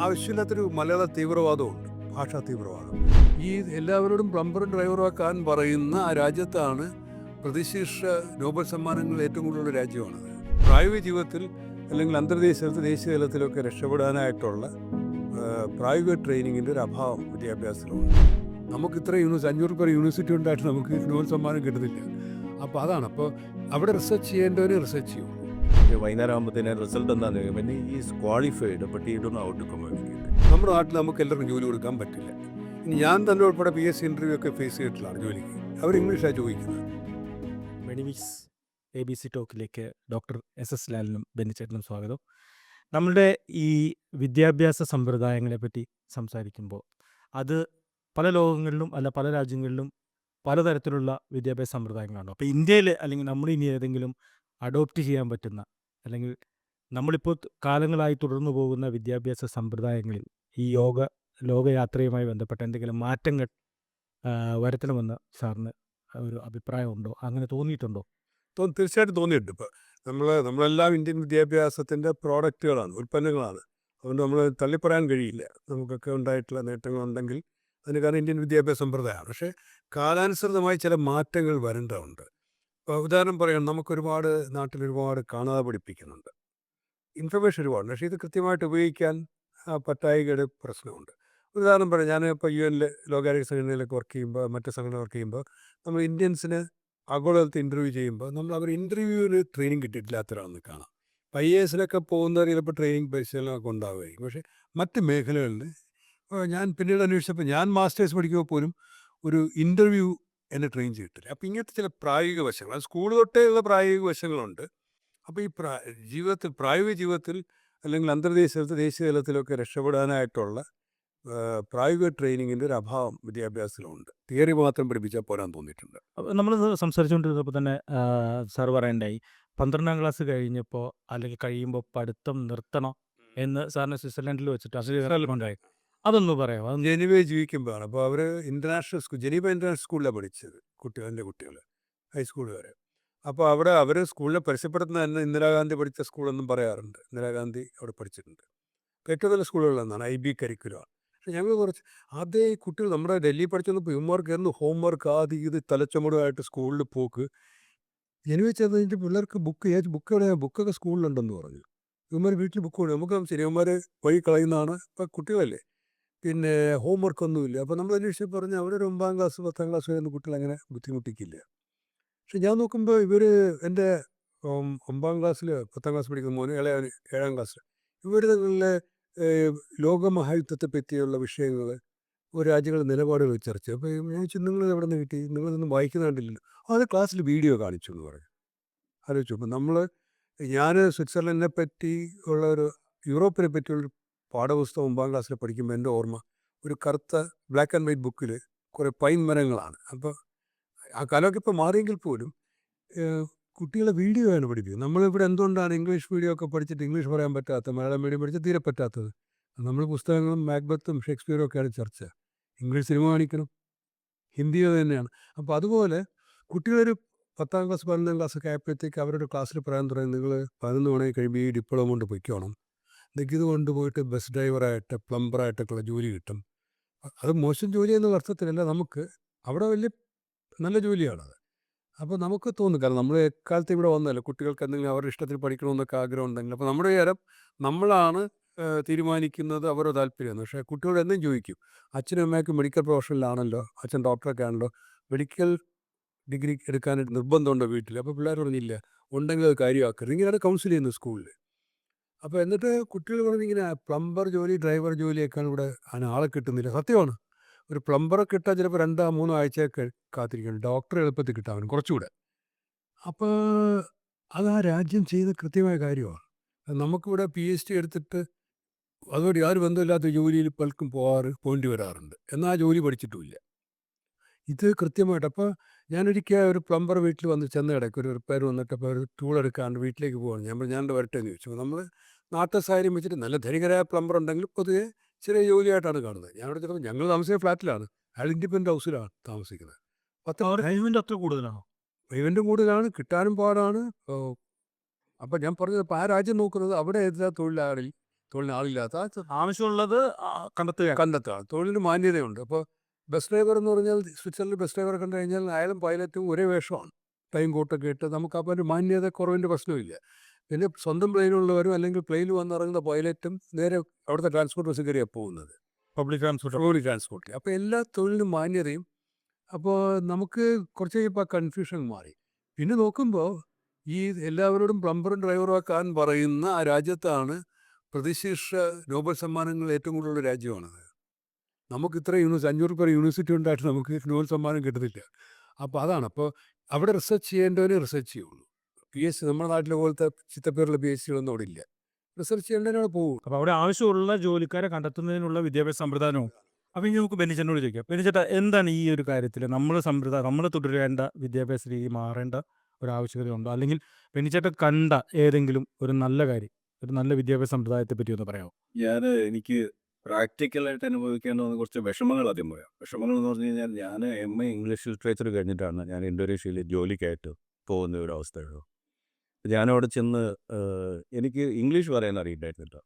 ആവശ്യമില്ലാത്തൊരു മലയാള തീവ്രവാദമുണ്ട്, ഭാഷാ തീവ്രവാദം. ഈ എല്ലാവരോടും പ്ലംബറും ഡ്രൈവറുമാക്കാൻ പറയുന്ന ആ രാജ്യത്താണ് പ്രതിശീർഷ നോബൽ സമ്മാനങ്ങൾ ഏറ്റവും കൂടുതലുള്ള രാജ്യമാണത്. പ്രായോഗിക ജീവിതത്തിൽ അല്ലെങ്കിൽ അന്തർദേശീയ ദേശീയ തലത്തിലൊക്കെ രക്ഷപ്പെടാനായിട്ടുള്ള പ്രായോഗിക ട്രെയിനിങ്ങിൻ്റെ ഒരു അഭാവം വിദ്യാഭ്യാസത്തിലുണ്ട്. നമുക്ക് ഇത്ര 500 പേർ യൂണിവേഴ്സിറ്റി ഉണ്ടായിട്ട് നമുക്ക് നോബൽ സമ്മാനം കിട്ടുന്നില്ല. അപ്പോൾ അതാണ്. അപ്പോൾ അവിടെ റിസർച്ച് ചെയ്യേണ്ടവർ റിസർച്ച് ചെയ്യും. വൈകുന്നേരം ആകുമ്പോഴത്തേന് റിസൾട്ട് എന്താണെന്ന് ചോദിക്കും. പിന്നെ is qualified but he don't know how to communicate. നമ്മുടെ നാട്ടിൽ നമുക്ക് എല്ലാവർക്കും ജോലി കൊടുക്കാൻ പറ്റില്ല. ഇനി ഞാൻ തന്നെ ഉൾപ്പെടെ PSC ഇൻ്റർവ്യൂ ഒക്കെ ഫേസ് ചെയ്തിട്ടുള്ളതാണ് ജോലിക്ക്. അവർ ഇംഗ്ലീഷാണ് ചോദിക്കുന്നത്. മെഡിമിക്സ് ABC ടോക്കിലേക്ക് ഡോക്ടർ SS ലാലിനും ബെന്നിച്ചേട്ടനും സ്വാഗതം. നമ്മളുടെ ഈ വിദ്യാഭ്യാസ സമ്പ്രദായങ്ങളെ പറ്റി സംസാരിക്കുമ്പോൾ അത് പല ലോകങ്ങളിലും പല രാജ്യങ്ങളിലും പലതരത്തിലുള്ള വിദ്യാഭ്യാസ സമ്പ്രദായങ്ങളാണ്. അപ്പോൾ ഇന്ത്യയിൽ അല്ലെങ്കിൽ നമ്മൾ ഇനി ഏതെങ്കിലും അഡോപ്റ്റ് ചെയ്യാൻ പറ്റുന്ന അല്ലെങ്കിൽ നമ്മളിപ്പോൾ കാലങ്ങളായി തുടർന്നു പോകുന്ന വിദ്യാഭ്യാസ സമ്പ്രദായങ്ങളിൽ ഈ ലോകയാത്രയുമായി ബന്ധപ്പെട്ട എന്തെങ്കിലും മാറ്റങ്ങൾ വരുത്തണമെന്ന് സാറിന് ഒരു അഭിപ്രായമുണ്ടോ? അങ്ങനെ തോന്നിയിട്ടുണ്ടോ? തീർച്ചയായിട്ടും തോന്നിയിട്ടുണ്ട്. ഇപ്പോൾ നമ്മളെല്ലാം ഇന്ത്യൻ വിദ്യാഭ്യാസത്തിൻ്റെ പ്രോഡക്റ്റുകളാണ്, ഉൽപ്പന്നങ്ങളാണ്. അതുകൊണ്ട് നമ്മൾ തള്ളിപ്പറയാൻ കഴിയില്ല. നമുക്കൊക്കെ ഉണ്ടായിട്ടുള്ള നേട്ടങ്ങളുണ്ടെങ്കിൽ അതിന് കാരണം ഇന്ത്യൻ വിദ്യാഭ്യാസ സമ്പ്രദായമാണ്. പക്ഷേ കാലാനുസൃതമായി ചില മാറ്റങ്ങൾ വരേണ്ടതുണ്ട്. ഇപ്പോൾ ഉദാഹരണം പറയാം, നമുക്കൊരുപാട് നാട്ടിലൊരുപാട് കാണാതെ പഠിപ്പിക്കുന്നുണ്ട്, ഇൻഫർമേഷൻ ഒരുപാടുണ്ട്. പക്ഷേ ഇത് കൃത്യമായിട്ട് ഉപയോഗിക്കാൻ പറ്റായികയുടെ പ്രശ്നമുണ്ട്. ഉദാഹരണം പറയാം, ഞാൻ ഇപ്പോൾ UN ലോകാരോഗ്യ സംഘടനയിലൊക്കെ വർക്ക് ചെയ്യുമ്പോൾ, മറ്റ് സംഘടന വർക്ക് ചെയ്യുമ്പോൾ, നമ്മൾ ഇന്ത്യൻസിന് ആഗോളതലത്തിൽ ഇൻ്റർവ്യൂ ചെയ്യുമ്പോൾ അവർ ഇൻ്റർവ്യൂവിന് ട്രെയിനിങ് കിട്ടിയിട്ടില്ലാത്തവരാണെന്ന് കാണാം. IAS പോകുന്നവർ ചിലപ്പോൾ ട്രെയിനിങ് പരിശീലനമൊക്കെ ഉണ്ടാവുമായിരിക്കും. പക്ഷേ മറ്റ് മേഖലകളിൽ ഞാൻ പിന്നീട് അന്വേഷിച്ചപ്പോൾ ഞാൻ മാസ്റ്റേഴ്സ് പഠിക്കുമ്പോൾ പോലും ഒരു ഇൻ്റർവ്യൂ എന്നെ ട്രെയിൻ ചെയ്തിട്ടില്ല. അപ്പോൾ ഇങ്ങനത്തെ ചില പ്രായോഗിക വശങ്ങൾ, അത് സ്കൂൾ തൊട്ടേ ഉള്ള പ്രായോഗിക വശങ്ങളുണ്ട്. അപ്പോൾ ഈ പ്രായോഗിക ജീവിതത്തിൽ അല്ലെങ്കിൽ ദേശീയ തലത്തിലൊക്കെ രക്ഷപ്പെടാനായിട്ടുള്ള പ്രായോഗിക ട്രെയിനിങ്ങിൻ്റെ ഒരു അഭാവം വിദ്യാഭ്യാസത്തിലുണ്ട്. തിയറി മാത്രം പഠിപ്പിച്ചാൽ പോരാൻ തോന്നിയിട്ടുണ്ട്. നമ്മൾ സംസാരിച്ചുകൊണ്ടിരുന്നപ്പോൾ തന്നെ സാർ പറയണ്ടായി 12ാം ക്ലാസ് കഴിഞ്ഞപ്പോൾ അല്ലെങ്കിൽ കഴിയുമ്പോൾ പഠിത്തം നിർത്തണം എന്ന് സാറിന് സ്വിറ്റ്സർലൻഡിൽ വെച്ചിട്ട് ഉണ്ടായി. അതൊന്ന് പറയാമോ? ജനീവയിൽ ജീവിക്കുമ്പോഴാണ്. അപ്പോൾ അവർ ജനീവ ഇൻ്റർനാഷണൽ സ്കൂളിലാണ് പഠിച്ചത്, എൻ്റെ കുട്ടികൾ ഹൈസ്കൂൾ വരെ. അപ്പോൾ അവിടെ അവർ സ്കൂളിനെ പരസ്യപ്പെടുത്തുന്ന തന്നെ ഇന്ദിരാഗാന്ധി പഠിച്ച സ്കൂളെന്നും പറയാറുണ്ട്. ഇന്ദിരാഗാന്ധി അവിടെ പഠിച്ചിട്ടുണ്ട്. ഏറ്റവും നല്ല സ്കൂളുകളിലൊന്നാണ് IB കരിക്കുലമാണ്. പക്ഷേ ഞങ്ങൾ അതേ കുട്ടികൾ നമ്മുടെ ഡൽഹി പഠിച്ചപ്പോൾ ഇവന്മാർക്കായിരുന്നു ഹോംവർക്ക് ഇത് തലച്ചുമടുമായിട്ട് സ്കൂളിൽ പോക്ക്. ജനുവരി ചെന്ന് കഴിഞ്ഞിട്ട് പിള്ളേർക്ക് ബുക്കൊക്കെ സ്കൂളിലുണ്ടെന്ന് പറഞ്ഞു. ഇവന്മാർ വീട്ടിൽ ബുക്ക് കൊണ്ട് നമുക്ക് ശരിയന്മാർ വഴി കളയുന്നതാണ്. ഇപ്പം കുട്ടികളല്ലേ, പിന്നെ ഹോംവർക്കൊന്നുമില്ല. അപ്പോൾ നമ്മൾ അന്വേഷിച്ച് പറഞ്ഞാൽ അവരൊരു 9ാം ക്ലാസ് 10ാം ക്ലാസ് വരുന്ന കുട്ടികൾ അങ്ങനെ ബുദ്ധിമുട്ടിക്കില്ല. പക്ഷെ ഞാൻ നോക്കുമ്പോൾ എൻ്റെ 9ാം ക്ലാസ്സിൽ 10ാം ക്ലാസ് പഠിക്കുന്ന മോന്, ഇളയവന് 7ാം ക്ലാസ്സിൽ, ഇവർ തങ്ങളിലെ ലോകമഹായുദ്ധത്തെ പറ്റിയുള്ള വിഷയങ്ങൾ, ഒരു രാജ്യങ്ങളുടെ നിലപാടുകൾ ചർച്ച. അപ്പോൾ ഞാൻ ചോദിച്ചു, നിങ്ങൾ എവിടെ നിന്ന് കിട്ടി? നിങ്ങളൊന്നും വായിക്കുന്ന കണ്ടില്ലല്ലോ. അത് ക്ലാസ്സിൽ വീഡിയോ കാണിച്ചു എന്ന് പറഞ്ഞു. ആലോചിച്ചു. അപ്പോൾ ഞാൻ സ്വിറ്റ്സർലൻഡിനെ പറ്റി യൂറോപ്പിനെ പറ്റിയുള്ളൊരു പാഠപുസ്തകം 9ാം ക്ലാസ്സിൽ പഠിക്കുമ്പോൾ എൻ്റെ ഓർമ്മ ഒരു കറുത്ത ബ്ലാക്ക് ആൻഡ് വൈറ്റ് ബുക്കിൽ കുറേ പൈൻ മരങ്ങളാണ്. അപ്പോൾ ആ കാലമൊക്കെ ഇപ്പോൾ മാറിയെങ്കിൽ പോലും കുട്ടികളെ വീഡിയോ ആണ് പഠിപ്പിക്കുന്നത്. നമ്മളിവിടെ എന്തുകൊണ്ടാണ് ഇംഗ്ലീഷ് വീഡിയോ ഒക്കെ പഠിച്ചിട്ട് ഇംഗ്ലീഷ് പറയാൻ പറ്റാത്ത, മലയാളം മീഡിയം പഠിച്ചാൽ തീരെ പറ്റാത്തത്? നമ്മൾ പുസ്തകങ്ങളും മാക്ബത്തും ഷേക്സ്പിയറും ഒക്കെയാണ് ചർച്ച. ഇംഗ്ലീഷ് സിനിമ കാണിക്കണം, ഹിന്ദിയോ തന്നെയാണ്. അപ്പോൾ അതുപോലെ കുട്ടികളൊരു 10ാം ക്ലാസ് 11ാം ക്ലാസ്സൊക്കെ ആയപ്പോഴത്തേക്ക് അവരുടെ ക്ലാസ്സിൽ പറയാൻ തുടങ്ങി, നിങ്ങൾ 11 മണി കഴിയുമ്പോൾ ഈ ഡിപ്ലോമ കൊണ്ട് പൊയ്ക്കോണം, നിങ്ങൾക്ക് ഇത് കൊണ്ടുപോയിട്ട് ബസ് ഡ്രൈവറായിട്ട് പ്ലംബറായിട്ടൊക്കെയുള്ള ജോലി കിട്ടും. അത് മോശം ജോലി എന്നുള്ള അർത്ഥത്തിലല്ല, നമുക്ക് അവിടെ വലിയ നല്ല ജോലിയാണത്. അപ്പോൾ നമുക്ക് തോന്നും, കാരണം നമ്മൾ എക്കാലത്ത് ഇവിടെ വന്നതല്ല, കുട്ടികൾക്ക് എന്തെങ്കിലും അവരുടെ ഇഷ്ടത്തിൽ പഠിക്കണമെന്നൊക്കെ ആഗ്രഹം ഉണ്ടെങ്കിൽ അപ്പോൾ നമ്മുടെ വിചാരം നമ്മളാണ് തീരുമാനിക്കുന്നത് അവരുടെ താല്പര്യമാണ്. പക്ഷേ കുട്ടികളോട് എന്നും ചോദിക്കും, അച്ഛനും അമ്മയ്ക്ക് മെഡിക്കൽ പ്രൊഫഷനിലാണല്ലോ, അച്ഛൻ ഡോക്ടറൊക്കെ ആണല്ലോ, മെഡിക്കൽ ഡിഗ്രി എടുക്കാനായിട്ട് നിർബന്ധമുണ്ടോ വീട്ടിൽ? അപ്പോൾ പിള്ളേർ പറഞ്ഞില്ല, ഉണ്ടെങ്കിൽ അത് കാര്യമാക്കരുത്. ഇങ്ങനെയാണ് കൗൺസിൽ ചെയ്യുന്നത് സ്കൂളിൽ. അപ്പോൾ എന്നിട്ട് കുട്ടികൾ പറഞ്ഞിങ്ങനെ പ്ലംബർ ജോലി, ഡ്രൈവർ ജോലിയൊക്കെയാണ് ഇവിടെ, അതിന് ആളെ കിട്ടുന്നില്ല. സത്യമാണ്. ഒരു പ്ലംബറെ കിട്ടാൻ ചിലപ്പോൾ 2-3 ആഴ്ചയൊക്കെ കാത്തിരിക്കണം. ഡോക്ടറെ എളുപ്പത്തിൽ കിട്ടാൻ കുറച്ചുകൂടെ. അപ്പോൾ അത് ആ രാജ്യം ചെയ്ത കൃത്യമായ കാര്യമാണ്. നമുക്കിവിടെ PhD എടുത്തിട്ട് അതുകൊണ്ട് യാതൊരു ബന്ധമില്ലാത്ത ജോലിയിൽ പലർക്കും പോകേണ്ടി വരാറുണ്ട്. എന്നാൽ ആ ജോലി പഠിച്ചിട്ടുമില്ല. ഇത് കൃത്യമായിട്ട്. അപ്പോൾ ഞാനൊരിക്കൽ ഒരു പ്ലംബർ വീട്ടിൽ ചെന്ന് കിടക്കും, ഒരു റിപ്പയർ വന്നിട്ട്. അപ്പോൾ ഒരു ടൂൾ എടുക്കാണ്ട് വീട്ടിലേക്ക് പോകണം. ഞാൻ വരട്ടെ എന്ന് ചോദിച്ചു. നമ്മൾ നാട്ടു സാഹചര്യം വെച്ചിട്ട് നല്ല ധനികരായ പ്ലംബർ ഉണ്ടെങ്കിൽ പൊതുവെ ചെറിയ ജോലിയായിട്ടാണ് കാണുന്നത്. ഞാനവിടെ ചെന്നപ്പോൾ ഞങ്ങൾ താമസിക്കുന്ന ഫ്ലാറ്റിലാണ്, അയാൾ ഇൻഡിപെൻഡൻ്റ് ഹൗസിലാണ് താമസിക്കുന്നത്. പേയ്മെന്റ് അത്ര കൂടുതലാണോ? പേയ്മെൻറ്റും കൂടുതലാണ്, കിട്ടാനും പാടാണ്. അപ്പോൾ ഞാൻ പറഞ്ഞത്, ഇപ്പോൾ ആ രാജ്യം നോക്കുന്നത് അവിടെ ഏതാ തൊഴിലിന് ആളില്ലാത്ത ആവശ്യമുള്ളത് കണ്ടെത്തുക. കണ്ടെത്തുക. തൊഴിലിന് മാന്യതയുണ്ട്. അപ്പോൾ ബസ് ഡ്രൈവർ എന്ന് പറഞ്ഞാൽ സ്വിറ്റ്സർലൻഡ് ബസ് ഡ്രൈവറെ കണ്ടു കഴിഞ്ഞാൽ അയാളും പൈലറ്റും ഒരേ വേഷമാണ്. ടൈം കോട്ടൊക്കെ ഇട്ട് നമുക്ക് അപ്പോൾ ഒരു മാന്യത കുറവിൻ്റെ പ്രശ്നമില്ല. പിന്നെ സ്വന്തം പ്ലെയിനുള്ളവരും അല്ലെങ്കിൽ പ്ലെയിനിൽ വന്നിറങ്ങുന്ന പൈലറ്റും നേരെ അവിടുത്തെ ട്രാൻസ്പോർട്ട് ബസ് കയറിയാണ് പോകുന്നത്, പബ്ലിക് ട്രാൻസ്പോർട്ട്. Public transport. അപ്പോൾ എല്ലാ തൊഴിലിനും മാന്യതയും. അപ്പോൾ നമുക്ക് കുറച്ച് കഴിയുമ്പോൾ കൺഫ്യൂഷൻ മാറി. പിന്നെ നോക്കുമ്പോൾ ഈ എല്ലാവരോടും പ്ലംബറും ഡ്രൈവറും ആക്കാൻ പറയുന്ന ആ രാജ്യത്താണ് പ്രതിശീർഷ നോബൽ സമ്മാനങ്ങൾ ഏറ്റവും കൂടുതലുള്ള രാജ്യമാണത്. നമുക്ക് ഇത്ര 500 പേർ യൂണിവേഴ്സിറ്റി ഉണ്ടായിട്ട് നമുക്ക് നോബൽ സമ്മാനം കിട്ടുന്നില്ല. അപ്പോൾ അതാണ്. അപ്പോൾ അവിടെ റിസർച്ച് ചെയ്യേണ്ടവന് റിസർച്ച് ചെയ്യുള്ളൂ. PhD നമ്മുടെ നാട്ടിലെ പോലത്തെ ചിത്തപ്പേരുള്ള PhD-കളൊന്നും അവിടെ ഇല്ല. റിസർച്ച് ചെയ്യേണ്ടതിനവിടെ പോകും. അപ്പോൾ അവിടെ ആവശ്യമുള്ള ജോലിക്കാരെ കണ്ടെത്തുന്നതിനുള്ള വിദ്യാഭ്യാസ സമ്പ്രദായവും. അപ്പോൾ ഇനി നമുക്ക് ബെന്നിച്ചേട്ടനോട് ചോദിക്കാം. ബെന്നിച്ചേട്ടാ, എന്താണ് ഈ ഒരു കാര്യത്തിൽ നമ്മൾ തുടരേണ്ട വിദ്യാഭ്യാസ രീതി മാറേണ്ട ഒരു ആവശ്യകതയുണ്ടോ? അല്ലെങ്കിൽ ബെന്നിച്ചേട്ടൻ കണ്ട ഏതെങ്കിലും ഒരു നല്ല കാര്യം, ഒരു നല്ല വിദ്യാഭ്യാസ സമ്പ്രദായത്തെ പറ്റി ഒന്ന് പറയാമോ? എനിക്ക് പ്രാക്ടിക്കലായിട്ട് അനുഭവിക്കേണ്ട വന്ന കുറച്ച് വിഷമങ്ങൾ ആദ്യം പറയാം. വിഷമങ്ങൾ എന്ന് പറഞ്ഞു കഴിഞ്ഞാൽ ഞാൻ MA ഇംഗ്ലീഷ് ലിറ്ററേച്ചർ കഴിഞ്ഞിട്ടാണ് ഞാൻ ഇന്തോനേഷ്യയിൽ ജോലിക്കായിട്ട് പോകുന്ന ഒരു അവസ്ഥയുള്ളൂ. ഞാനവിടെ ചെന്ന് എനിക്ക് ഇംഗ്ലീഷ് പറയാൻ അറിയില്ലായിരുന്നില്ല.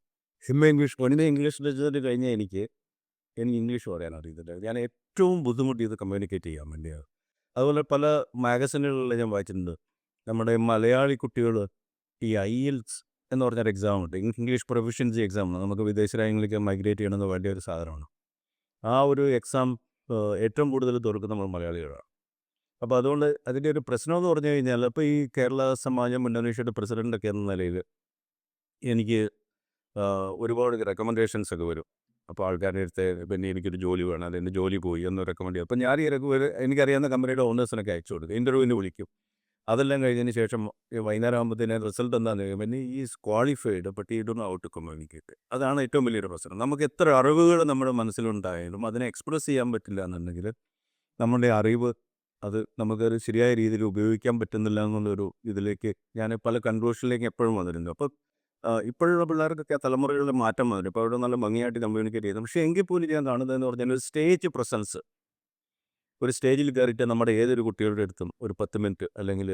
MA ഇംഗ്ലീഷ് ഇംഗ്ലീഷ് ലിറ്ററേച്ചർ കഴിഞ്ഞാൽ എനിക്ക് ഇംഗ്ലീഷ് പറയാൻ അറിയത്തില്ല. ഞാൻ ഏറ്റവും ബുദ്ധിമുട്ടിയത് കമ്മ്യൂണിക്കേറ്റ് ചെയ്യാൻ വേണ്ടിയാണ്. അതുപോലെ പല മാഗസിനുകളിൽ ഞാൻ വായിച്ചിട്ടുണ്ട്, നമ്മുടെ മലയാളി കുട്ടികൾ ഈ IELTS എന്ന് പറഞ്ഞൊരു എക്സാം ഉണ്ട്, ഇംഗ്ലീഷ് പ്രൊഫഷ്യൻസി എക്സാം. നമുക്ക് വിദേശ രാജ്യങ്ങളിലേക്ക് മൈഗ്രേറ്റ് ചെയ്യണമെന്ന് വലിയൊരു സാധനമാണ്. ആ ഒരു എക്സാം ഏറ്റവും കൂടുതൽ തോൽക്കുന്നത് നമ്മൾ മലയാളികളാണ്. അപ്പോൾ അതുകൊണ്ട് അതിൻ്റെ ഒരു പ്രശ്നം എന്ന് പറഞ്ഞു കഴിഞ്ഞാൽ, ഇപ്പോൾ ഈ കേരള സമാജം ഇന്തോനേഷ്യയുടെ പ്രസിഡൻ്റൊക്കെ എന്ന നിലയിൽ എനിക്ക് ഒരുപാട് റെക്കമെൻഡേഷൻസ് ഒക്കെ വരും. അപ്പോൾ ആൾക്കാരുടെ അടുത്ത് പിന്നെ എനിക്കൊരു ജോലി വേണം, അതെൻ്റെ ജോലി പോയി എന്ന് റെക്കമെൻഡ് ചെയ്യും. അപ്പോൾ ഞാൻ എനിക്കറിയാവുന്ന കമ്പനിയുടെ ഓണേഴ്സിനൊക്കെ അയച്ചു കൊടുക്കും, ഇൻ്റർവ്യൂവിന് വിളിക്കും. അതെല്ലാം കഴിഞ്ഞതിന് ശേഷം വൈകുന്നേരം ആകുമ്പോഴത്തേന് റിസൾട്ട് എന്താണെന്ന് ചോദിക്കും. പിന്നെ is qualified but he don't know how to communicate. അതാണ് ഏറ്റവും വലിയൊരു പ്രശ്നം. നമുക്ക് എത്ര അറിവുകൾ നമ്മുടെ മനസ്സിലുണ്ടായാലും അതിനെ എക്സ്പ്രസ് ചെയ്യാൻ പറ്റില്ല എന്നുണ്ടെങ്കിൽ നമ്മുടെ അറിവ് അത് നമുക്കൊരു ശരിയായ രീതിയിൽ ഉപയോഗിക്കാൻ പറ്റുന്നില്ല എന്നുള്ളൊരു ഇതിലേക്ക് ഞാൻ പല കൺക്ലൂഷനിലേക്ക് എപ്പോഴും വന്നിട്ടുണ്ട്. അപ്പോൾ ഇപ്പോഴുള്ള പിള്ളേർക്കൊക്കെ ആ തലമുറകളിൽ മാറ്റം വന്നിട്ടുണ്ട്. ഇപ്പോൾ അവിടെ നല്ല ഭംഗിയായിട്ട് കമ്മ്യൂണിക്കേറ്റ് ചെയ്യുന്നു. പക്ഷേ എങ്കിൽ പോലും ഞാൻ കാണുന്നതെന്ന് പറഞ്ഞാൽ ഒരു സ്റ്റേജ് പ്രസൻസ്. ഒരു സ്റ്റേജിൽ കയറിയിട്ട് നമ്മുടെ ഏതൊരു കുട്ടികളുടെ അടുത്തും ഒരു 10 മിനിറ്റ് അല്ലെങ്കിൽ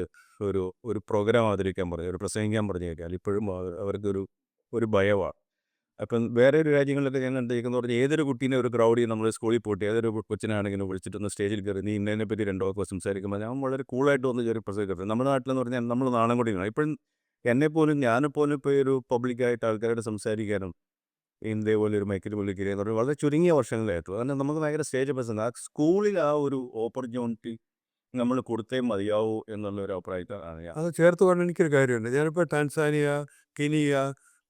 ഒരു പ്രോഗ്രാം അവതരിക്കാൻ പറഞ്ഞു, ഒരു പ്രസംഗിക്കാൻ പറഞ്ഞു കഴിഞ്ഞാൽ ഇപ്പോഴും അവർക്കൊരു ഭയമാണ്. അപ്പം വേറെ ഒരു രാജ്യങ്ങളിലൊക്കെ ഞാൻ കണ്ടിരിക്കുന്നത് പറഞ്ഞാൽ ഏതൊരു കുട്ടീനെ ഒരു ക്രൗഡിൽ നമ്മൾ സ്കൂളിൽ പോയിട്ട് ഏതൊരു കൊച്ചിനാണെങ്കിലും വിളിച്ചിട്ടൊന്ന് സ്റ്റേജിൽ കയറി നീ ഇന്നതിനെ പറ്റി 2 വാക്ക് സംസാരിക്കുമ്പോൾ ഞാൻ വളരെ കൂളായിട്ട് വന്ന് കയറി പ്രസംഗിക്കുന്നത്. നമ്മുടെ നാട്ടിലെന്ന് പറഞ്ഞാൽ നമ്മൾ നാണം കൂടിയാണ്. ഇപ്പോഴും ഞാനെപ്പോലും ഇപ്പോൾ ഒരു പബ്ലിക്കായിട്ട് ആൾക്കാരോട് സംസാരിക്കാനും ഇതേപോലെ ഒരു മൈക്കിൽ വിളിക്കുക എന്ന് പറഞ്ഞാൽ വളരെ ചുരുങ്ങിയ വർഷങ്ങളിലായിട്ടു. കാരണം നമുക്ക് ഭയങ്കര സ്റ്റേജ് പ്രസൻസ്. ആ സ്കൂളിൽ ആ ഒരു ഓപ്പർച്യൂണിറ്റി നമ്മൾ കൊടുത്തേ മതിയാവൂ എന്നുള്ള ഒരു അഭിപ്രായത്തിലാണ് ഞാൻ. അത് ചേർത്ത് പറഞ്ഞാൽ എനിക്കൊരു കാര്യമുണ്ട്. ഞാനിപ്പോൾ ടാൻസാനിയ, കെനിയ,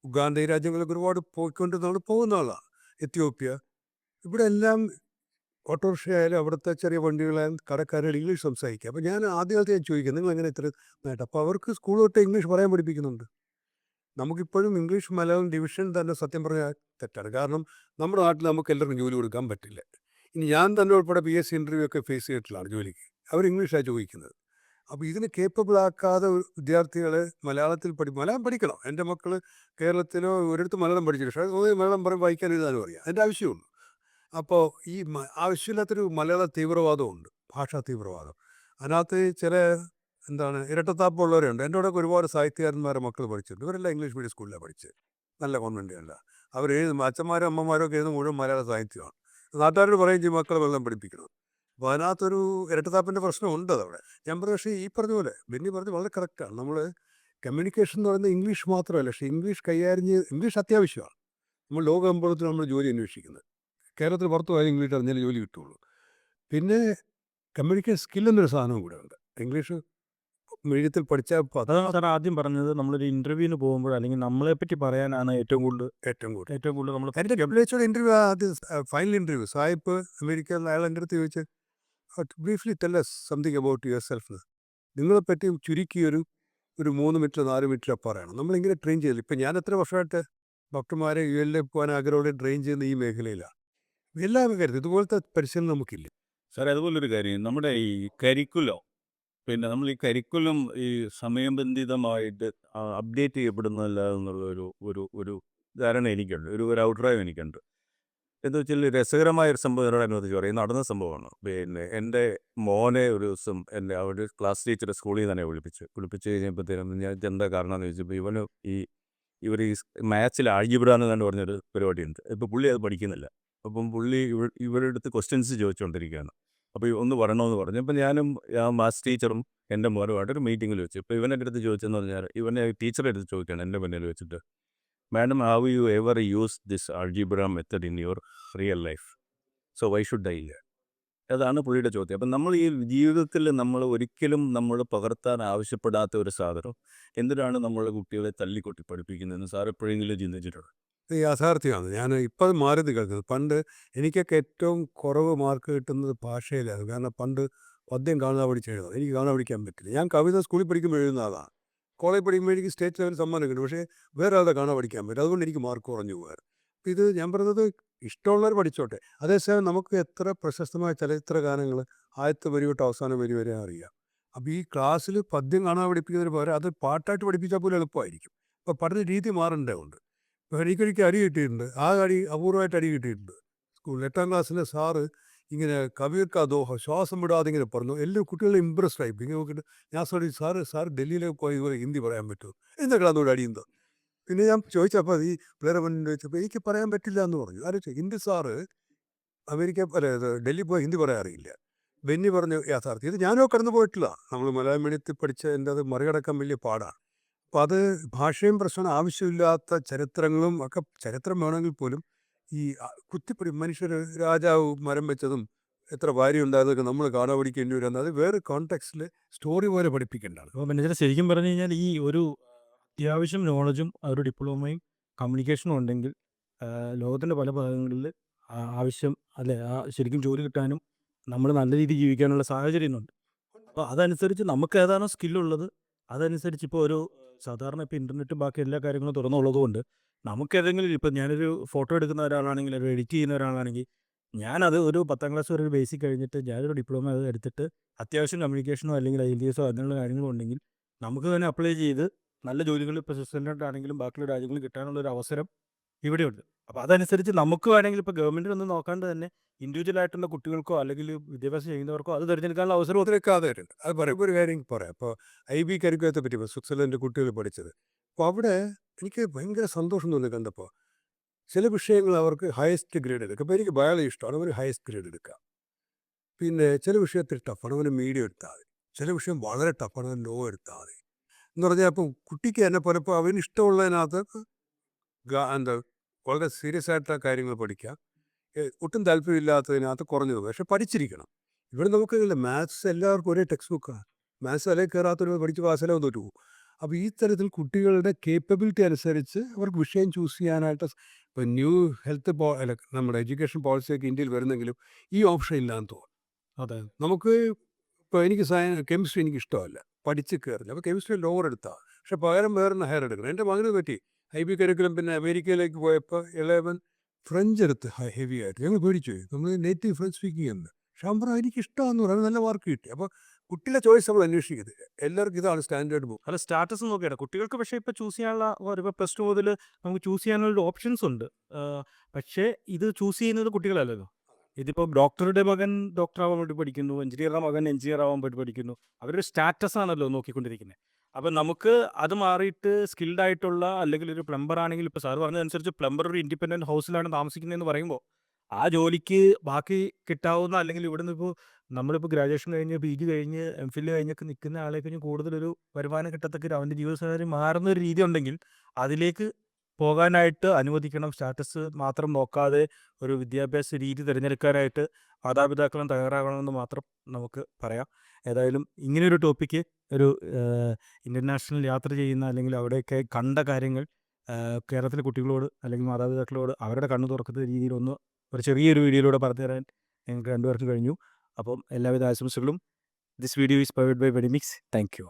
ഉഗാണ്ട ഈ രാജ്യങ്ങളിലൊക്കെ ഒരുപാട് പോയിക്കൊണ്ട് നമ്മൾ പോകുന്ന ആളാണ്. എത്യോപ്യ, ഇവിടെ എല്ലാം ഓട്ടോറിക്ഷ ആയാലും അവിടുത്തെ ചെറിയ വണ്ടികളായാലും കടക്കാരോട് ഇംഗ്ലീഷ് സംസാരിക്കുക. അപ്പോൾ ഞാൻ ആദ്യകാലത്ത് ഞാൻ ചോദിക്കുന്നത് നിങ്ങൾ എങ്ങനെ ഇത്ര നേട്ടം? അപ്പോൾ അവർക്ക് സ്കൂൾ തൊട്ട് ഇംഗ്ലീഷ് പറയാൻ പഠിപ്പിക്കുന്നുണ്ട്. നമുക്കിപ്പോഴും ഇംഗ്ലീഷ് മലയാളം ഡിവിഷൻ തന്നെ സത്യം പറഞ്ഞാൽ തെറ്റാണ്. കാരണം നമ്മുടെ നാട്ടിൽ നമുക്ക് എല്ലാവർക്കും ജോലി കൊടുക്കാൻ പറ്റില്ല. ഇനി ഞാൻ തന്നെ ഉൾപ്പെടെ PSC ഇൻ്റർവ്യൂ ഒക്കെ ഫേസ് ചെയ്തിട്ടുള്ളതാണ് ജോലിക്ക്. അവർ ഇംഗ്ലീഷാണ് ചോദിക്കുന്നത്. അപ്പോൾ ഇതിന് കേപ്പബിൾ ആക്കാതെ വിദ്യാർത്ഥികൾ മലയാളത്തിൽ മലയാളം പഠിക്കണം. എൻ്റെ മക്കൾ കേരളത്തിലോ ഒരിടത്ത് മലയാളം പഠിച്ചില്ല, പക്ഷേ മലയാളം പറയും വായിക്കാൻ എഴുതാനും അറിയാം. അതിൻ്റെ ആവശ്യമുള്ളൂ. അപ്പോൾ ഈ ആവശ്യമില്ലാത്തൊരു മലയാള തീവ്രവാദമുണ്ട്, ഭാഷാ തീവ്രവാദം. അതിനകത്ത് ചില ഇരട്ടത്താപ്പുള്ളവരുണ്ട്. എൻ്റെ കൂടെ ഒരുപാട് സാഹിത്യകാരന്മാരെ മക്കൾ പഠിച്ചിട്ടുണ്ട്. ഇവരെല്ലാം ഇംഗ്ലീഷ് മീഡിയം സ്കൂളിലാണ് പഠിച്ചത്, നല്ല കോൺവെൻ്റല്ല. അവർ അച്ഛന്മാരും അമ്മമാരും ഒക്കെ എഴുതുന്ന മുഴുവൻ മലയാള സാഹിത്യമാണ്. നാട്ടുകാരോട് പറയും ചെയ്യും മക്കളെ വെള്ളം പഠിപ്പിക്കണം. അപ്പോൾ അതിനകത്തൊരു ഇരട്ടത്താപ്പിൻ്റെ പ്രശ്നമുണ്ട് അതവിടെ. ഞാൻ പറഞ്ഞു, പക്ഷേ ഈ പറഞ്ഞ പോലെ ബെന്നി പറഞ്ഞ് വളരെ കറക്റ്റാണ്. നമ്മൾ കമ്മ്യൂണിക്കേഷൻ എന്ന് പറയുന്നത് ഇംഗ്ലീഷ് മാത്രമല്ല, പക്ഷേ ഇംഗ്ലീഷ് അത്യാവശ്യമാണ്. നമ്മൾ ലോകമെമ്പാടത്തിൽ നമ്മൾ ജോലി അന്വേഷിക്കുന്നത്. കേരളത്തിൽ പുറത്ത് പോയാൽ ഇംഗ്ലീഷ് അറിഞ്ഞാലേ ജോലി കിട്ടുള്ളൂ. പിന്നെ കമ്മ്യൂണിക്കേഷൻ സ്കിൽ എന്നൊരു സാധനവും കൂടെ ഉണ്ട്. ഇംഗ്ലീഷ് മീഡിയത്തിൽ പഠിച്ചാൽ അതാണ് സാർ ആദ്യം പറഞ്ഞത്, നമ്മളൊരു ഇൻ്റർവ്യൂവിന് പോകുമ്പോൾ അല്ലെങ്കിൽ നമ്മളെപ്പറ്റി പറയാനാണ് ഏറ്റവും കൂടുതൽ നമ്മൾ എൻ്റെ ഇൻ്റർവ്യൂ അത് ഫൈനൽ ഇൻ്റർവ്യൂ സായിപ്പ് അമേരിക്കയിൽ അയാൾ എൻ്റെ അടുത്ത് ചോദിച്ച് briefly tell us something about yourself. നിങ്ങളെപ്പറ്റി ചുരുക്കി ഒരു 3 മിനിറ്റ് 4 മിനിറ്റ് പറയണം. നമ്മളിങ്ങനെ ട്രെയിൻ ചെയ്തില്ല. ഇപ്പം ഞാൻ എത്ര വർഷമായിട്ട് ഡോക്ടർമാരെ UL പോകാൻ ആഗ്രഹത്തോടെ ട്രെയിൻ ചെയ്യുന്ന ഈ മേഖലയിലാണ്. എല്ലാ കാര്യത്തിലും ഇതുപോലത്തെ പരിശീലനം നമുക്കില്ല. സാറേ, അതുപോലൊരു കാര്യം, നമ്മുടെ ഈ കരിക്കുലം, പിന്നെ നമ്മൾ ഈ കരിക്കുലം ഈ സമയബന്ധിതമായിട്ട് അപ്ഡേറ്റ് ചെയ്യപ്പെടുന്നില്ല എന്നുള്ള ഒരു ധാരണ എനിക്കുണ്ട്, ഒരു അഭിപ്രായം എനിക്കുണ്ട്. എന്ന് വെച്ചാൽ രസകരമായൊരു സംഭവം എന്നോട് അനുവദിച്ച് പറയും, നടന്ന സംഭവമാണ്. പിന്നെ എൻ്റെ മോനെ ഒരു ദിവസം അവിടെ ക്ലാസ് ടീച്ചർ സ്കൂളിൽ തന്നെ വിളിപ്പിച്ച് കഴിഞ്ഞപ്പോഴത്തേനും ഞാൻ എന്താ കാരണം എന്ന് ചോദിച്ചപ്പോൾ ഇവന് ഇവർ ഈ മാത്സിൽ ആൾജിബ്ര എന്ന് കണ്ട് പറഞ്ഞൊരു പരിപാടിയുണ്ട്. ഇപ്പോൾ പുള്ളി അത് പഠിക്കുന്നില്ല. അപ്പം പുള്ളി ഇവരുടെ അടുത്ത് ക്വസ്റ്റ്യൻസ് ചോദിച്ചുകൊണ്ടിരിക്കുകയാണ്. അപ്പോൾ ഒന്ന് പറയണമെന്ന് പറഞ്ഞു. അപ്പോൾ ഞാനും മാത്സ് ടീച്ചറും എൻ്റെ മോനുമായിട്ട് ഒരു മീറ്റിങ്ങിൽ വെച്ചു. ഇപ്പോൾ ഇവൻ്റെ അടുത്ത് ചോദിച്ചെന്ന് പറഞ്ഞാൽ ഇവനെ ടീച്ചറെ അടുത്ത് ചോദിക്കുകയാണ് എൻ്റെ മുന്നിൽ വെച്ചിട്ട്, madam have you ever use this algebra method in your real life, so why should I? അതാണ് പുള്ളിയുടെ ചോദ്യം. അപ്പം നമ്മൾ ഈ ജീവിതത്തിൽ നമ്മൾ ഒരിക്കലും നമ്മൾ പകർത്താൻ ആവശ്യപ്പെടാത്ത ഒരു സാധനം എന്തിനാണ് നമ്മളെ കുട്ടികളെ തല്ലിക്കൊട്ടി പഠിപ്പിക്കുന്നതെന്ന് സാർ എപ്പോഴെങ്കിലും ചിന്തിച്ചിട്ടുണ്ടോ? ഇത് യാഥാർത്ഥ്യമാണ്. ഞാൻ ഇപ്പം മാറി കേൾക്കുന്നത്. പണ്ട് എനിക്കൊക്കെ ഏറ്റവും കുറവ് മാർക്ക് കിട്ടുന്നത് ഭാഷയിലായിരുന്നു. കാരണം പണ്ട് പദ്യം കാണാതെ പഠിച്ച് എഴുതാം. എനിക്ക് കാണാതെ പഠിക്കാൻ പറ്റില്ല. ഞാൻ കവിത സ്കൂളിൽ പഠിക്കുമ്പോൾ എഴുതുന്ന ആളാണ്. കോളേജ് പഠിക്കുമ്പോൾ എനിക്ക് സ്റ്റേറ്റ് ലെവൽ സമ്മാനം കിട്ടും. പക്ഷേ വേറെ ആളുടെ കാണാതെ പഠിക്കാൻ പറ്റും. അതുകൊണ്ട് എനിക്ക് മാർക്ക് കുറഞ്ഞു പോകാറ്. ഇത് ഞാൻ പറയുന്നത് ഇഷ്ടമുള്ളവർ പഠിച്ചോട്ടെ. അതേസമയം നമുക്ക് എത്ര പ്രശസ്തമായ ചലച്ചിത്ര ഗാനങ്ങൾ ആദ്യത്തെ വരി തൊട്ട് അവസാനം വരി വരെ അറിയാം. അപ്പോൾ ഈ ക്ലാസ്സിൽ പദ്യം കാണാതെ പഠിപ്പിക്കുന്നതിന് പകരം അത് പാട്ടായിട്ട് പഠിപ്പിച്ചാൽ പോലും എളുപ്പമായിരിക്കും. അപ്പോൾ പഠന രീതി മാറേണ്ടതുണ്ട്. ഇപ്പോൾ എനിക്കൊരിക്കൽ അടി കിട്ടിയിട്ടുണ്ട്. ആ അടി അപൂർവമായിട്ട് അടി കിട്ടിയിട്ടുണ്ട്. സ്കൂളിൽ 8ാം ക്ലാസ്സിലെ സാറ് ഇങ്ങനെ കബീർ കാ ദോഹ ശ്വാസം വിടാതെ ഇങ്ങനെ പറഞ്ഞു. എല്ലാ കുട്ടികളും ഇമ്പ്രസ്ഡ് ആയി. ഇങ്ങനെ നോക്കിയിട്ട് ഞാൻ സാറ് ഡൽഹിയിലേക്ക് പോയി ഇതുപോലെ ഹിന്ദി പറയാൻ പറ്റുമോ? എന്തൊക്കെ അതോട് അടിയുണ്ടോ? പിന്നെ ഞാൻ ചോദിച്ചപ്പോൾ ഈ പിള്ളേരെ മുന്നിൽ ചോദിച്ചപ്പോൾ എനിക്ക് പറയാൻ പറ്റില്ല എന്ന് പറഞ്ഞു. ആലോചിച്ചു, ഹിന്ദി സാറ് ഡൽഹി പോയി ഹിന്ദി പറയാൻ അറിയില്ല. ബെന്നി പറഞ്ഞു യാഥാർത്ഥ്യം. ഇത് ഞാനോ കടന്നു പോയിട്ടില്ല. നമ്മൾ മലയാളം മീഡിയത്തിൽ പഠിച്ച എൻ്റെ അത് മറികടക്കാൻ വലിയ പാടാണ്. അപ്പോൾ അത് ഭാഷയും പ്രശ്നം, ആവശ്യമില്ലാത്ത ചരിത്രങ്ങളും ഒക്കെ ചരിത്രം വേണമെങ്കിൽ പോലും ഈ കുത്തിപ്പിടി മനുഷ്യർ രാജാവ് മരം വെച്ചതും എത്ര ഭാര്യ ഉണ്ടായതൊക്കെ നമ്മൾ കാണാൻ പഠിക്കേണ്ടി വരും. അത് വേറെ കോണ്ടെക്സ്റ്റിൽ സ്റ്റോറി പോലെ പഠിപ്പിക്കേണ്ടതാണ്. അപ്പോൾ പിന്നെ ശരിക്കും പറഞ്ഞു കഴിഞ്ഞാൽ ഈ ഒരു അത്യാവശ്യം നോളജും ഒരു ഡിപ്ലോമയും കമ്മ്യൂണിക്കേഷനും ഉണ്ടെങ്കിൽ ലോകത്തിൻ്റെ പല ഭാഗങ്ങളിൽ ആവശ്യം അല്ലെ ശരിക്കും ജോലി കിട്ടാനും നമ്മൾ നല്ല രീതിയിൽ ജീവിക്കാനുള്ള സാഹചര്യം ഇന്നുണ്ട്. അപ്പോൾ അതനുസരിച്ച് നമുക്ക് ഏതാണോ സ്കില്ലുള്ളത് അതനുസരിച്ച് ഇപ്പോൾ ഒരു സാധാരണ ഇപ്പോൾ ഇൻ്റർനെറ്റും ബാക്കി എല്ലാ കാര്യങ്ങളും തുറന്നുള്ളത് കൊണ്ട് നമുക്ക് ഏതെങ്കിലും ഇപ്പോൾ ഞാനൊരു ഫോട്ടോ എടുക്കുന്ന ഒരാളാണെങ്കിൽ ഒരു എഡിറ്റ് ചെയ്യുന്ന ഒരാളാണെങ്കിൽ ഞാനത് ഒരു 10ാം ക്ലാസ് വരെ ഒരു ബേസിക് കഴിഞ്ഞിട്ട് ഞാനൊരു ഡിപ്ലോമ അത് എടുത്തിട്ട് അത്യാവശ്യം കമ്മ്യൂണിക്കേഷനോ അല്ലെങ്കിൽ IELTS അങ്ങനെയുള്ള കാര്യങ്ങളോ ഉണ്ടെങ്കിൽ നമുക്ക് തന്നെ അപ്ലൈ ചെയ്ത് നല്ല ജോലികൾ ഇപ്പോൾ സ്വിറ്റ്സർലൻഡ് ആണെങ്കിലും ബാക്കിയുള്ള രാജ്യങ്ങളിൽ കിട്ടാനുള്ള ഒരു അവസരം ഇവിടെയുണ്ട്. അപ്പോൾ അതനുസരിച്ച് നമുക്ക് വേണമെങ്കിൽ ഇപ്പോൾ ഗവൺമെൻറ്റിനൊന്നും നോക്കാണ്ട് തന്നെ ഇൻഡിവിജ്വൽ ആയിട്ടുള്ള കുട്ടികൾക്കോ അല്ലെങ്കിൽ വിദ്യാഭ്യാസം ചെയ്യുന്നവർക്കോ അത് തിരഞ്ഞെടുക്കാനുള്ള അവസരം ഒത്തിരിയൊക്കെ ആധാരമുണ്ട്. അത് പറയും. ഒരു കാര്യം പറയാം. ഇപ്പോൾ IB കരിക്കുലത്തെ പറ്റി സ്വിറ്റ്സർലൻഡ് കുട്ടികൾ പഠിച്ചത്. അപ്പോൾ അവിടെ എനിക്ക് ഭയങ്കര സന്തോഷം തോന്നി കണ്ടപ്പോൾ. ചില വിഷയങ്ങൾ അവർക്ക് ഹയസ്റ്റ് ഗ്രേഡ് എടുക്കുക. ഇപ്പോൾ എനിക്ക് ബയോളജി ഇഷ്ടമാണ്, അവർ ഹയസ്റ്റ് ഗ്രേഡ് എടുക്കുക. പിന്നെ ചില വിഷയത്തിൽ ടഫാണ്, അവന് മീഡിയം എടുത്താൽ മതി. ചില വിഷയം വളരെ ടഫാണ്, അവൻ ലോ എടുത്താൽ മതി എന്ന് പറഞ്ഞാൽ. അപ്പം കുട്ടിക്ക് തന്നെ പലപ്പോൾ അവന് ഇഷ്ടമുള്ളതിനകത്ത് എന്താ വളരെ സീരിയസ് ആയിട്ടുള്ള കാര്യങ്ങൾ പഠിക്കാം. ഒട്ടും താല്പര്യമില്ലാത്തതിനകത്ത് കുറഞ്ഞു പോകും. പക്ഷെ പഠിച്ചിരിക്കണം. ഇവിടെ നമുക്ക് മാത്സ് എല്ലാവർക്കും ഒരേ ടെക്സ്റ്റ് ബുക്കാണ്. മാത്സ് അല്ലെങ്കിൽ കയറാത്തൊരു പഠിച്ച് പാസ്സെല്ലാം തോറ്റു പോകും. അപ്പോൾ ഈ തരത്തിൽ കുട്ടികളുടെ കേപ്പബിലിറ്റി അനുസരിച്ച് അവർക്ക് വിഷയം ചൂസ് ചെയ്യാനായിട്ട് ഇപ്പോൾ ന്യൂ ഹെൽത്ത് നമ്മുടെ എഡ്യൂക്കേഷൻ പോളിസിയൊക്കെ ഇന്ത്യയിൽ വരുന്നെങ്കിലും ഈ ഓപ്ഷൻ ഇല്ലാന്ന് തോന്നും. അതെ നമുക്ക് ഇപ്പോൾ എനിക്ക് കെമിസ്ട്രി എനിക്ക് ഇഷ്ടമല്ല, പഠിച്ച് കയറില്ല. അപ്പോൾ കെമിസ്ട്രി ലോവർ എടുത്താൽ പക്ഷെ പകരം വേറെ ഹയർ എടുക്കണം. എൻ്റെ മകന് പറ്റി IB കരിക്കുലം. പിന്നെ അമേരിക്കയിലേക്ക് പോയപ്പോൾ 11 ഫ്രഞ്ച് എടുത്ത് ഹെവി ആയിട്ട് ഞങ്ങൾ പേടിച്ചു പോയി. നമ്മൾ നേറ്റീവ് ഫ്രഞ്ച് സ്പീക്കിംഗ് ഉണ്ട്. പക്ഷെ അവൻ പറഞ്ഞു എനിക്ക് ഇഷ്ടമാണെന്ന് പറയാൻ നല്ല മാർക്ക് കിട്ടി. അപ്പോൾ കുട്ടിയുടെ ചോയ്സ് നമ്മൾ അന്വേഷിക്കുന്നത് എല്ലാവർക്കും ഇതാണ് സ്റ്റാൻഡേർഡ് ബുക്ക്. അല്ല സ്റ്റാറ്റസ് നോക്കിയാണ് കുട്ടികൾക്ക്. പക്ഷേ ഇപ്പോൾ ചൂസ് ചെയ്യാനുള്ള ഇപ്പോൾ +2 മുതൽ നമുക്ക് ചൂസ് ചെയ്യാനുള്ള ഓപ്ഷൻസ് ഉണ്ട്. പക്ഷേ ഇത് ചൂസ് ചെയ്യുന്നത് കുട്ടികളല്ലല്ലോ. ഇതിപ്പോൾ ഡോക്ടറുടെ മകൻ ഡോക്ടർ ആവാൻ വേണ്ടി പഠിക്കുന്നു, എഞ്ചിനീയറുടെ മകൻ എഞ്ചിനീയർ ആവാൻ വേണ്ടി പഠിക്കുന്നു. അവരുടെ സ്റ്റാറ്റസ് ആണല്ലോ നോക്കിക്കൊണ്ടിരിക്കുന്നത്. അപ്പം നമുക്ക് അത് മാറിയിട്ട് സ്കിൽഡ് ആയിട്ടുള്ള അല്ലെങ്കിൽ ഒരു പ്ലംബർ ആണെങ്കിൽ ഇപ്പോൾ സാർ പറഞ്ഞതനുസരിച്ച് പ്ലംബർ ഒരു ഇൻഡിപെൻഡൻറ്റ് ഹൗസിലാണ് താമസിക്കുന്നതെന്ന് പറയുമ്പോൾ ആ ജോലിക്ക് ബാക്കി കിട്ടാവുന്ന അല്ലെങ്കിൽ ഇവിടുന്ന് ഇപ്പോൾ നമ്മളിപ്പോൾ ഗ്രാജുവേഷൻ കഴിഞ്ഞ് PG കഴിഞ്ഞ് MPhil കഴിഞ്ഞൊക്കെ നിൽക്കുന്ന ആളെ കഴിഞ്ഞ് കൂടുതലൊരു വരുമാനം കിട്ടത്തക്ക അവൻ്റെ ജീവിത സാഹചര്യം മാറുന്ന ഒരു രീതി ഉണ്ടെങ്കിൽ അതിലേക്ക് പോകാനായിട്ട് അനുവദിക്കണം. സ്റ്റാറ്റസ് മാത്രം നോക്കാതെ ഒരു വിദ്യാഭ്യാസ രീതി തിരഞ്ഞെടുക്കാനായിട്ട് മാതാപിതാക്കളും തയ്യാറാകണമെന്ന് മാത്രം നമുക്ക് പറയാം. ഏതായാലും ഇങ്ങനെയൊരു ടോപ്പിക്ക് ഒരു ഇൻ്റർനാഷണൽ യാത്ര ചെയ്യുന്ന അല്ലെങ്കിൽ അവിടെയൊക്കെ കണ്ട കാര്യങ്ങൾ കേരളത്തിലെ കുട്ടികളോട് അല്ലെങ്കിൽ മാതാപിതാക്കളോട് അവരുടെ കണ്ണു തുറക്കുന്ന രീതിയിലൊന്ന് ഒരു ചെറിയൊരു വീഡിയോയിലൂടെ പറഞ്ഞു തരാൻ ഞങ്ങൾക്ക് രണ്ടുപേർക്കും കഴിഞ്ഞു. അപ്പം എല്ലാവിധ ആശംസകളും. This video is powered by വെഡിമിക്സ്. Thank U.